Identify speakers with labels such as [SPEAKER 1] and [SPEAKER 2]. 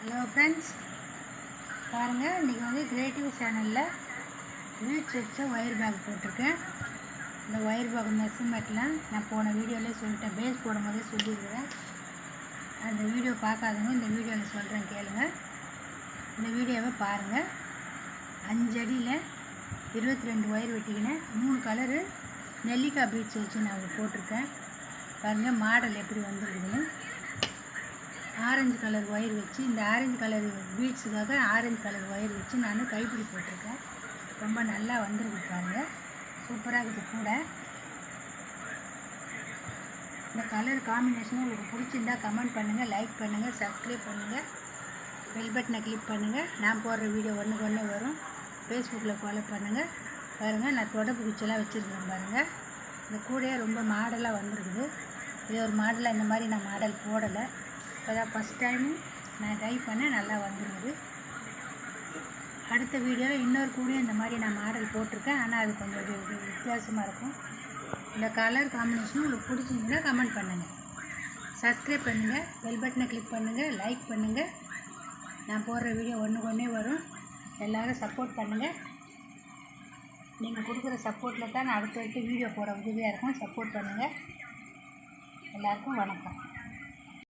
[SPEAKER 1] Hello friends, பாருங்கள் இன்றைக்கி வந்து கிரியேட்டிவ் சேனலில் பீட்ஸ் வச்ச ஒயர் பேக் போட்டிருக்கேன். இந்த ஒயர் பேக் மெஷர்மெண்ட்லாம் நான் போன வீடியோவிலே சொல்லிட்டேன், பேஸ் போடும்போதே சொல்லியிருக்கிறேன். அந்த வீடியோ பார்க்காதவங்க இந்த வீடியோவில் சொல்கிறேன் கேளுங்க. இந்த வீடியோவை பாருங்கள். 5 அடியில் 22 ஒயர் வெட்டிக்கினேன். 3 கலரு நெல்லிக்காய் பீட்ஸ் வச்சு நான் போட்டிருக்கேன். பாருங்கள் மாடல் எப்படி வந்துருக்குதுன்னு. ஆரஞ்சு கலர் ஒயர் வச்சு, இந்த ஆரஞ்சு கலர் பீட்ஸுக்காக ஆரஞ்சு கலர் ஒயர் வச்சு நான் கைப்பிடி போட்டிருக்கேன். ரொம்ப நல்லா வந்துருக்கு பாருங்கள், சூப்பராக இருக்குது. கூட இந்த கலர் காம்பினேஷனும் உங்களுக்கு பிடிச்சிருந்தால் கமெண்ட் பண்ணுங்கள், லைக் பண்ணுங்கள், சப்ஸ்கிரைப் பண்ணுங்கள், பெல் பட்டனை கிளிக் பண்ணுங்கள். நான் போடுற வீடியோ ஒன்றுக்கு ஒன்று வரும். ஃபேஸ்புக்கில் ஃபாலோ பண்ணுங்கள். பாருங்கள் நான் தொடப்பு குச்சியெல்லாம் வச்சுருக்கேன் பாருங்கள். இந்த கூடையே ரொம்ப மாடலாக வந்துருக்குது. இது ஒரு மாடலாக, இந்த மாதிரி நான் மாடல் போடலை, இப்போதான் ஃபஸ்ட் டைமு நான் ட்ரை பண்ணேன், நல்லா வந்துருக்குது. அடுத்த வீடியோவில் இன்னொரு கூடையும் இந்த மாதிரி நான் மாடல் போட்டிருக்கேன், ஆனால் அது கொஞ்சம் வித்தியாசமாக இருக்கும். இந்த கலர் காம்பினேஷனும் உங்களுக்கு பிடிச்சிருந்தா கமெண்ட் பண்ணுங்கள், சப்ஸ்கிரைப் பண்ணுங்கள், பெல் பட்டனை கிளிக் பண்ணுங்கள், லைக் பண்ணுங்கள். நான் போடுற வீடியோ ஒன்றுக்கு ஒன்றே வரும். எல்லோரும் சப்போர்ட் பண்ணுங்கள். நீங்கள் கொடுக்குற சப்போர்ட்டில் தான் நான் அடுத்தடுத்து வீடியோ போட உதவியாக இருக்கும். சப்போர்ட் பண்ணுங்கள். எல்லாருக்கும் வணக்கம்.